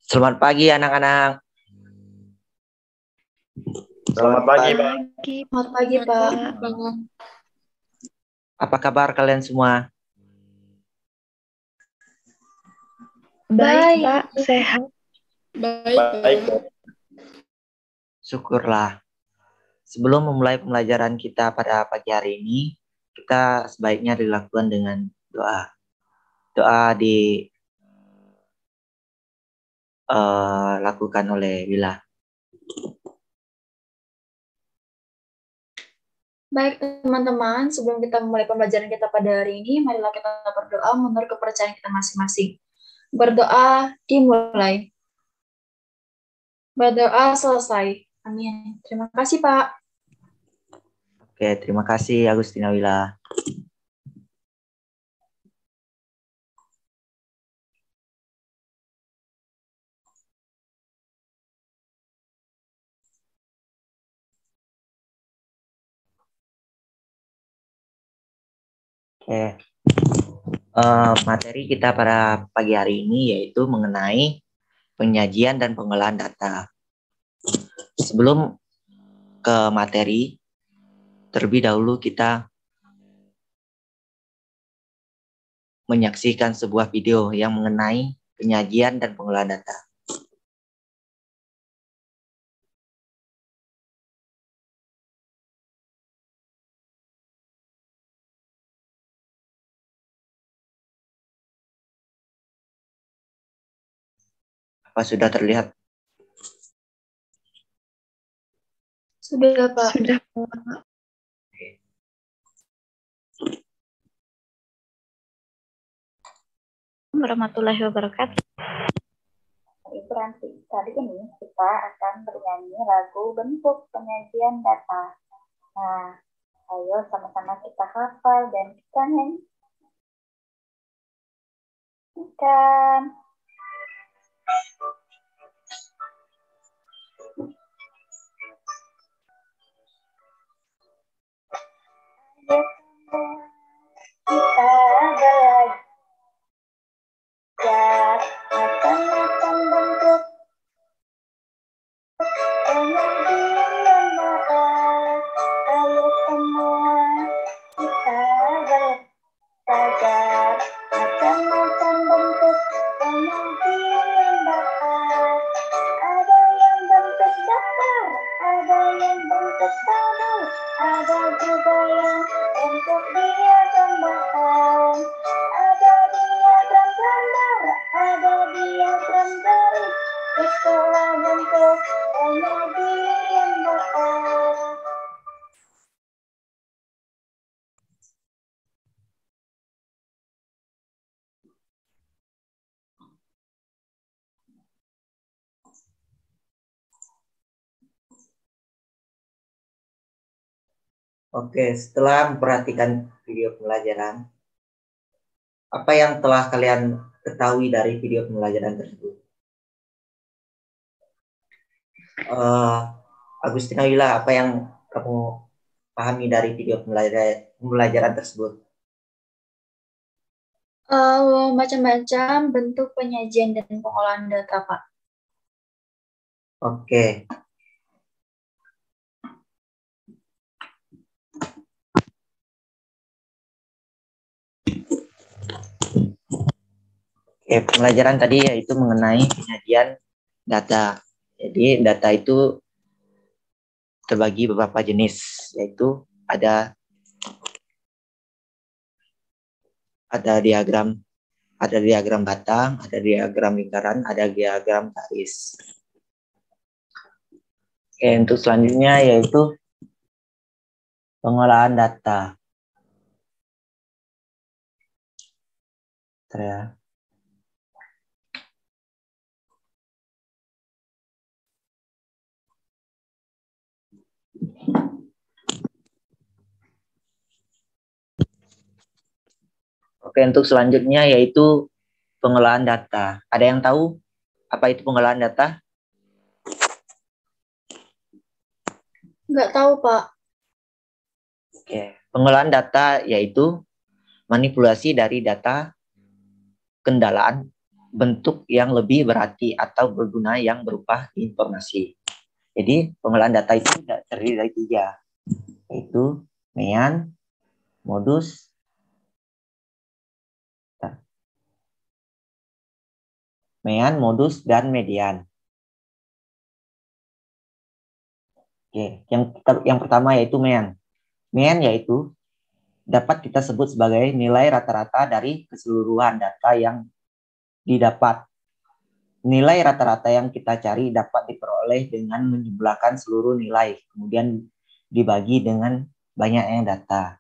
Selamat pagi anak-anak. Selamat pagi, Pak. Selamat pagi, Pak. Apa kabar kalian semua? Baik, Pak. Sehat. Baik, Pak. Syukurlah. Sebelum memulai pembelajaran kita pada pagi hari ini, kita sebaiknya dilakukan dengan doa. Doa dilakukan oleh Wila. Baik, teman-teman. Sebelum kita memulai pembelajaran kita pada hari ini, marilah kita berdoa menurut kepercayaan kita masing-masing. Berdoa dimulai. Berdoa selesai. Amin. Terima kasih, Pak. Oke, terima kasih Agustina Wila. Oke. Materi kita pada pagi hari ini yaitu mengenai penyajian dan pengolahan data. Sebelum ke materi, terlebih dahulu kita menyaksikan sebuah video yang mengenai penyajian dan pengolahan data. Apa sudah terlihat? Sudah, Pak. Sudah, Pak. Warahmatullahi wabarakatuh. Tadi ini kita akan bernyanyi lagu bentuk penyajian data. Nah, ayo sama-sama kita hafal dan kita nyanyikan. Kita belajar macam-macam bentuk penyajian dan data. Ayo semua kita belajar macam-macam bentuk penyajian data. Ada yang bentuk daftar, ada yang bentuk tabel, ada juga yang bentuk diagram bahkan. Ada diagram gambar, ada diagram garis. Itulah bentuk penyajian data. Oke, setelah memperhatikan video pembelajaran, apa yang telah kalian ketahui dari video pembelajaran tersebut? Agustina Wila, apa yang kamu pahami dari video pembelajaran tersebut? Macam-macam bentuk penyajian dan pengolahan data, Pak. Oke. Oke, pembelajaran tadi yaitu mengenai penyajian data. Jadi data itu terbagi beberapa jenis, yaitu ada diagram batang, ada diagram lingkaran, ada diagram garis. Oke, untuk selanjutnya yaitu pengolahan data. Ya. Oke, untuk selanjutnya yaitu pengolahan data. Ada yang tahu apa itu pengolahan data? Nggak tahu, Pak. Oke, pengolahan data yaitu manipulasi dari data kendalaan bentuk yang lebih berarti atau berguna yang berupa informasi. Jadi pengolahan data itu terdiri dari 3, yaitu mean, modus, dan median. Oke, yang pertama yaitu mean. Mean yaitu dapat kita sebut sebagai nilai rata-rata dari keseluruhan data yang didapat. Nilai rata-rata yang kita cari dapat diperoleh dengan menjumlahkan seluruh nilai, kemudian dibagi dengan banyaknya data.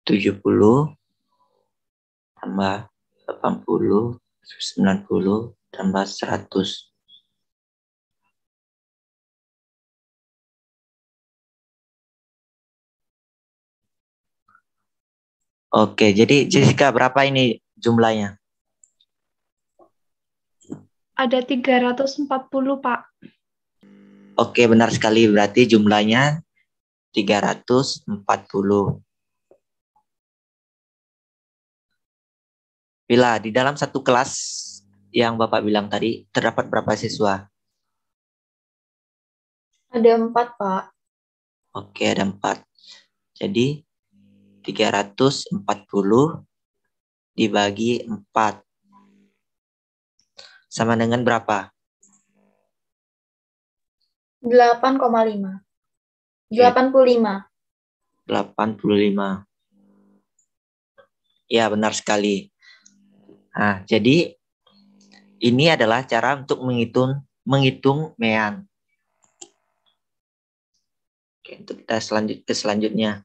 (70) tambah 80, 90 tambah 100. Oke, jadi Jessica, berapa ini jumlahnya? Ada 340, Pak. Oke, benar sekali. Berarti jumlahnya 340. Bila di dalam satu kelas yang Bapak bilang tadi, terdapat berapa siswa? Ada 4, Pak. Oke, ada 4. Jadi 340 dibagi 4 sama dengan berapa? 8,5. 85. 85. Ya, benar sekali. Nah, jadi ini adalah cara untuk menghitung mean. Oke, untuk kita selanjutnya.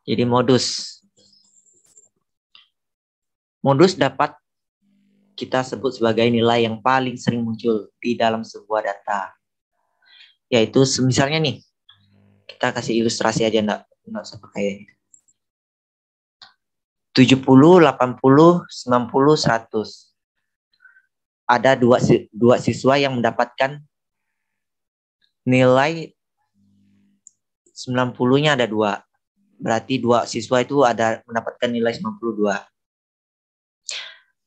Jadi modus. Modus dapat kita sebut sebagai nilai yang paling sering muncul di dalam sebuah data. Yaitu misalnya nih, kita kasih ilustrasi aja, enggak usah pakai 70, 80, 90, 100. Ada dua siswa yang mendapatkan nilai 90-nya ada 2. Berarti 2 siswa itu ada mendapatkan nilai 92.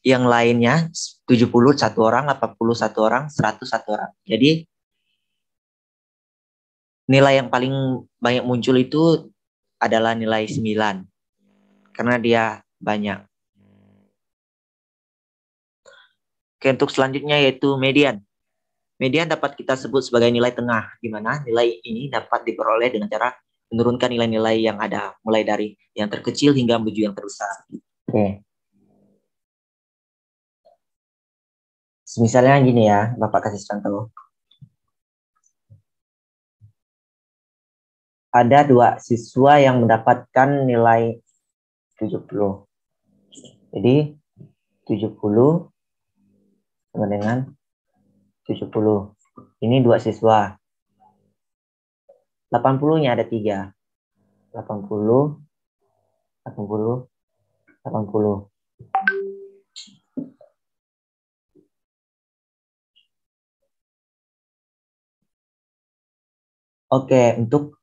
Yang lainnya 70 1 orang, 80 1 orang, 100 1 orang. Jadi nilai yang paling banyak muncul itu adalah nilai 9. Karena dia banyak. Oke, untuk selanjutnya yaitu median. Median dapat kita sebut sebagai nilai tengah, di mana nilai ini dapat diperoleh dengan cara menurunkan nilai-nilai yang ada, mulai dari yang terkecil hingga menuju yang terbesar. Oke. Misalnya gini ya, Bapak kasih contoh. Ada 2 siswa yang mendapatkan nilai 70. Jadi 70 sama dengan 70. Ini 2 siswa. 80-nya ada 3. 80, 80, 80. Oke, untuk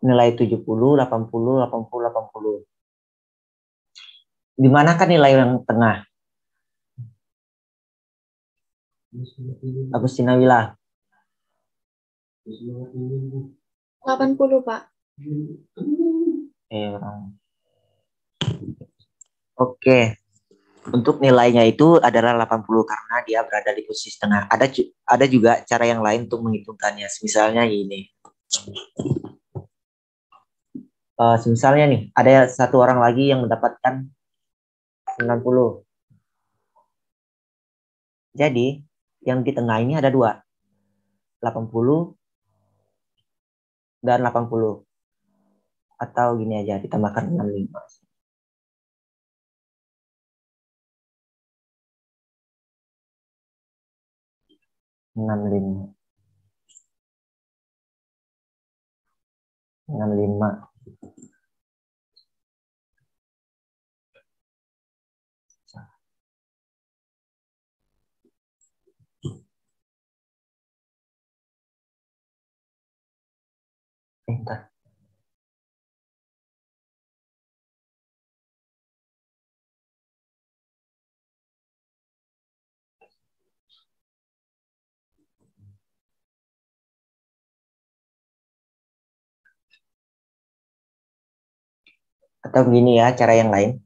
nilai 70, 80, 80, 80. Di manakah nilai yang tengah? Agustina Wila. 80, Pak. Oke. Untuk nilainya itu adalah 80 karena dia berada di posisi tengah. Ada juga cara yang lain untuk menghitungkannya. Misalnya ini. Misalnya nih, ada 1 orang lagi yang mendapatkan 90. Jadi, yang di tengah ini ada 2. 80 dan 80. Atau gini aja, ditambahkan 65. 65. 65. Bentar. Atau begini ya, cara yang lain.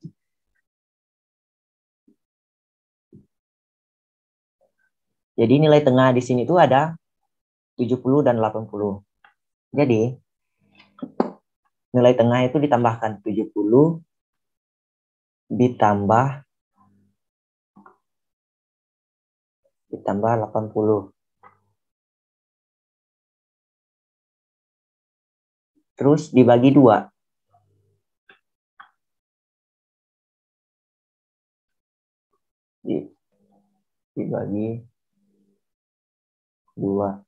Jadi nilai tengah di sini tuh ada 70 dan 80. Jadi nilai tengah itu ditambahkan 70 ditambah 80. Terus dibagi 2. Dibagi 2.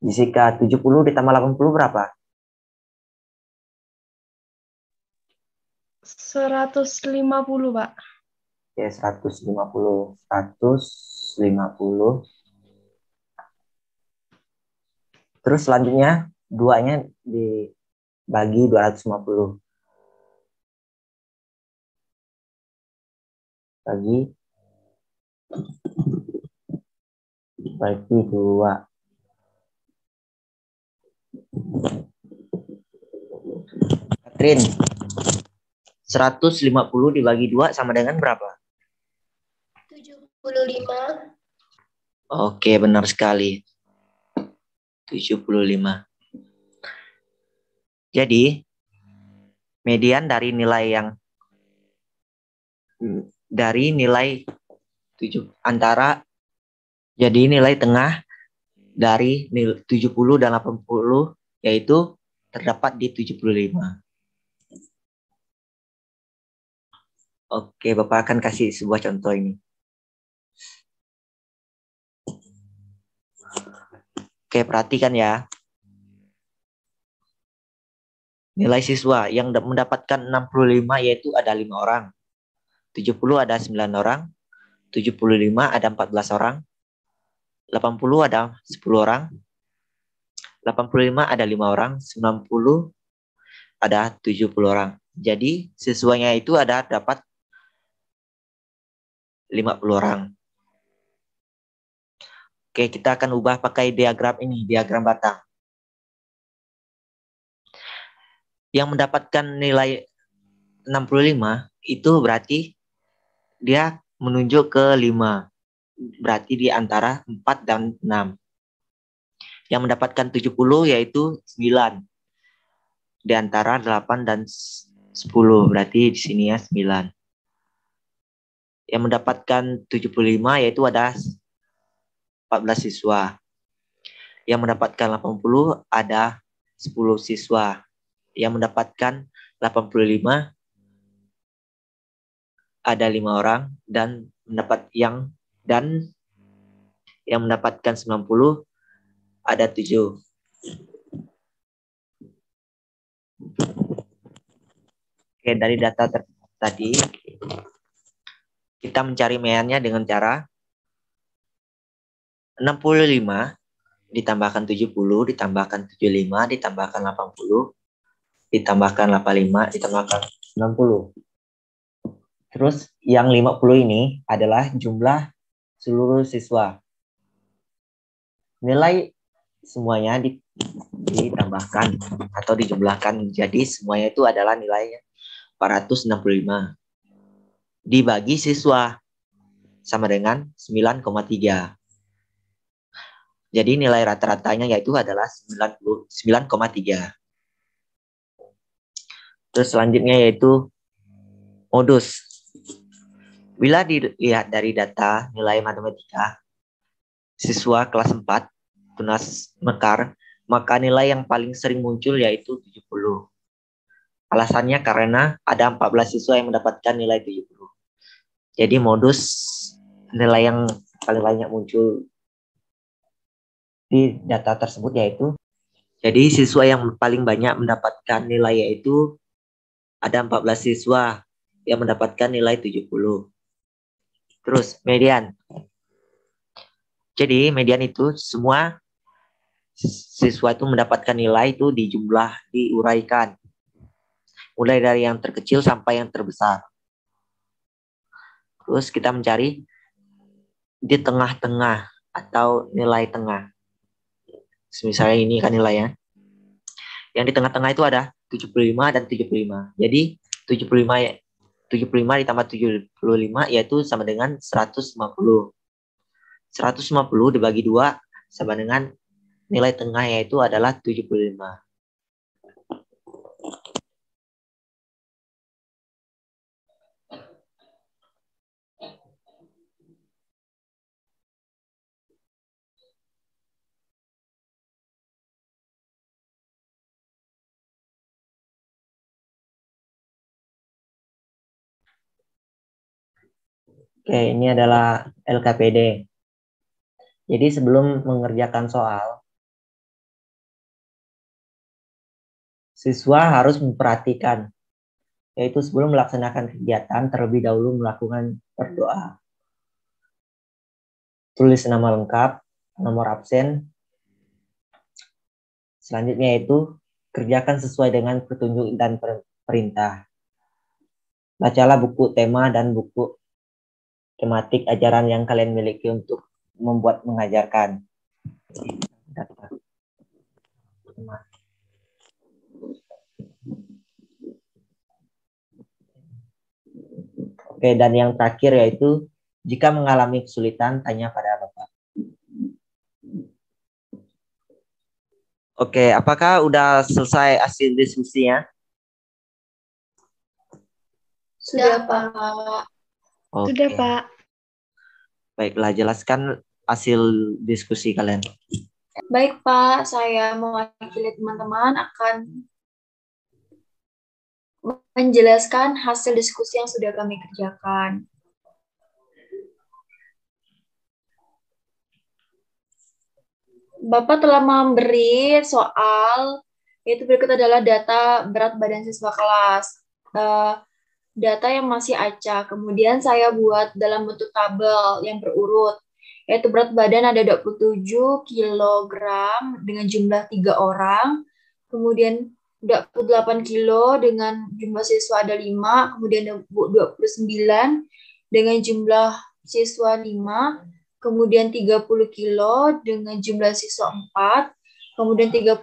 Jika 70 ditambah 80 berapa? 150, Pak. Oke, 150. 150. Terus selanjutnya 2-nya dibagi 250. Bagi 2. Katrin, 150 dibagi 2 sama dengan berapa? 75. Oke, benar sekali. 75. Jadi, median dari nilai 7 antara, jadi nilai tengah dari 70 dan 80 yaitu terdapat di 75. Oke, Bapak akan kasih sebuah contoh ini. Oke, perhatikan ya. Nilai siswa yang mendapatkan 65 yaitu ada 5 orang. 70 ada 9 orang. 75 ada 14 orang. 80 ada 10 orang. 85 ada 5 orang. 90 ada 70 orang. Jadi siswanya itu dapat 50 orang. Oke, kita akan ubah pakai diagram ini, diagram batang. Yang mendapatkan nilai 65 itu berarti dia menunjuk ke 5. Berarti di antara 4 dan 6. Yang mendapatkan 70 yaitu 9. Di antara 8 dan 10. Berarti di sini ya 9. Yang mendapatkan 75 yaitu ada 14 siswa. Yang mendapatkan 80 ada 10 siswa. Yang mendapatkan 85 ada 5 orang dan yang mendapatkan 90 ada 7. Oke, dari data tadi kita mencari mediannya dengan cara 65 ditambahkan 70 ditambahkan 75 ditambahkan 80 ditambahkan 85 ditambahkan 90. Terus yang 50 ini adalah jumlah seluruh siswa. Nilai semuanya ditambahkan atau dijumlahkan, jadi semuanya itu adalah nilainya 465 dibagi siswa sama dengan 9,3. Jadi nilai rata-ratanya yaitu adalah 9,3. Terus selanjutnya yaitu modus. Bila dilihat dari data nilai matematika siswa kelas 4 tunas mekar, maka nilai yang paling sering muncul yaitu 70. Alasannya karena ada 14 siswa yang mendapatkan nilai 70. Jadi modus nilai yang paling banyak muncul di data tersebut yaitu, jadi siswa yang paling banyak mendapatkan nilai yaitu ada 14 siswa yang mendapatkan nilai 70. Terus median. Jadi median itu semua siswa itu mendapatkan nilai itu dijumlah, diuraikan. Mulai dari yang terkecil sampai yang terbesar. Terus kita mencari di tengah-tengah. atau nilai tengah. Misalnya ini kan nilainya. Yang di tengah-tengah itu ada 75 dan 75. Jadi 75 ditambah 75 yaitu sama dengan 150. 150 dibagi 2 sama dengan nilai tengah yaitu adalah 75. Oke, ini adalah LKPD. Jadi sebelum mengerjakan soal, siswa harus memperhatikan, yaitu sebelum melaksanakan kegiatan terlebih dahulu melakukan berdoa. Tulis nama lengkap, nomor absen. Selanjutnya yaitu kerjakan sesuai dengan petunjuk dan perintah. Bacalah buku tema dan buku tematik ajaran yang kalian miliki untuk membuat mengajarkan. Oke, dan yang terakhir yaitu jika mengalami kesulitan, tanya pada Bapak. Oke, apakah udah selesai hasil diskusinya? Sudah, Pak. Oke. Sudah, Pak. Baiklah, jelaskan hasil diskusi kalian. Baik, Pak. Saya mewakili teman-teman akan menjelaskan hasil diskusi yang sudah kami kerjakan. Bapak telah memberi soal, yaitu berikut adalah data berat badan siswa kelas. Data yang masih acak. Kemudian saya buat dalam bentuk tabel yang berurut, yaitu berat badan ada 27 kg dengan jumlah 3 orang, kemudian 28 kilo dengan jumlah siswa ada 5, kemudian 29 dengan jumlah siswa 5, kemudian 30 kilo dengan jumlah siswa 4, kemudian 31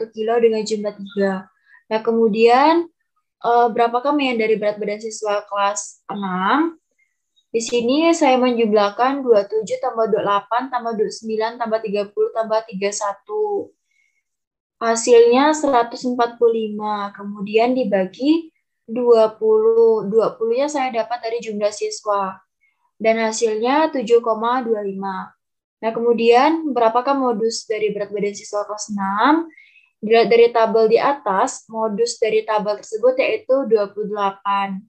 kilo dengan jumlah 3. Nah, kemudian berapakah yang dari berat badan siswa kelas 6? Di sini saya menjumlahkan 27 tambah 28 tambah 29 tambah 30 tambah 31. Hasilnya 145. Kemudian dibagi 20. 20-nya saya dapat dari jumlah siswa. Dan hasilnya 7,25. Nah, kemudian berapakah modus dari berat badan siswa kelas 6? Dilihat dari tabel di atas, modus dari tabel tersebut yaitu 28.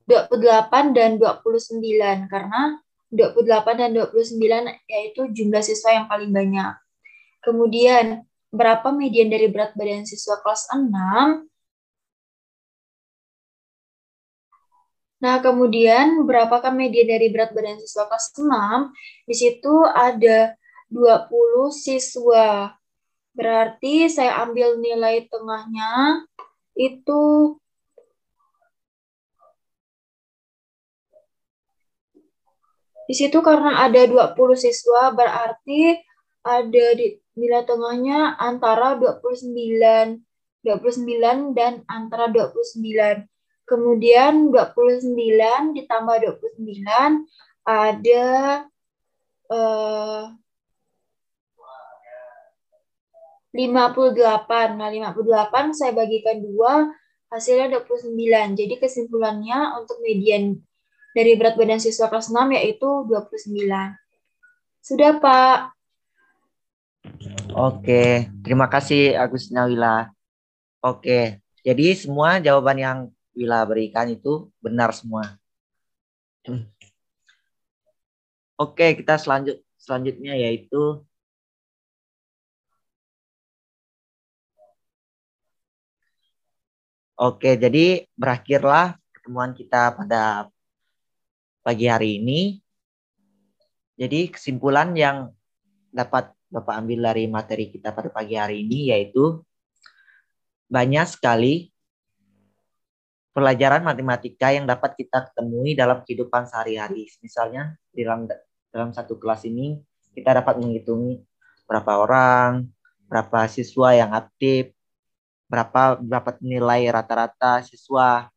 28 dan 29, karena 28 dan 29 yaitu jumlah siswa yang paling banyak. Kemudian, berapa median dari berat badan siswa kelas 6? Nah, kemudian berapakah median dari berat badan siswa kelas 6? Di situ ada 20 siswa. Berarti saya ambil nilai tengahnya itu di situ karena ada 20 siswa berarti ada di nilai tengahnya antara 29 dan antara 29. Kemudian 29 ditambah 29 ada 58. Nah, 58 saya bagikan 2, hasilnya 29. Jadi kesimpulannya untuk median dari berat badan siswa kelas 6 yaitu 29. Sudah, Pak. Oke, terima kasih Agustina Wila. Oke, jadi semua jawaban yang Wila berikan itu benar semua. Oke, kita selanjutnya yaitu oke, jadi berakhirlah pertemuan kita pada pagi hari ini. Jadi kesimpulan yang dapat Bapak ambil dari materi kita pada pagi hari ini yaitu banyak sekali pelajaran matematika yang dapat kita temui dalam kehidupan sehari-hari. Misalnya dalam satu kelas ini kita dapat menghitung berapa orang, berapa siswa yang aktif, berapa nilai rata-rata siswa.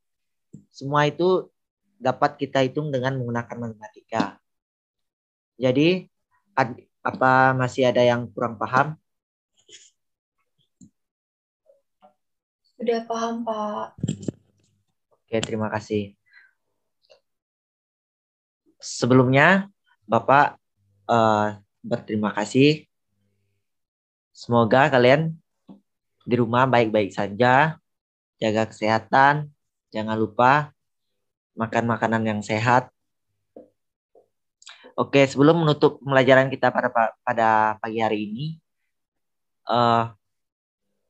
Semua itu dapat kita hitung dengan menggunakan matematika. Jadi, apa masih ada yang kurang paham? Sudah paham, Pak. Oke, terima kasih. Sebelumnya, Bapak berterima kasih. Semoga kalian di rumah baik-baik saja, jaga kesehatan, jangan lupa makan makanan yang sehat. Oke, sebelum menutup pembelajaran kita pada pagi hari ini,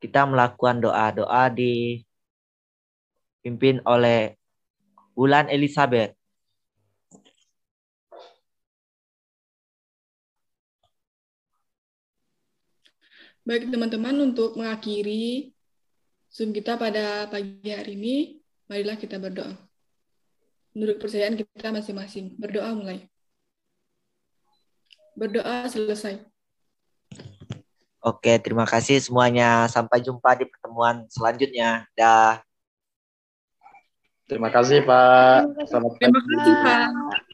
kita melakukan doa-doa dipimpin oleh Bulan Elizabeth. Baik teman-teman, untuk mengakhiri Zoom kita pada pagi hari ini, marilah kita berdoa. Menurut kepercayaan kita masing-masing, berdoa mulai. Berdoa selesai. Oke, terima kasih semuanya. Sampai jumpa di pertemuan selanjutnya. Dah. Terima kasih, Pak. Selamat Terima pagi. kasih, Pak.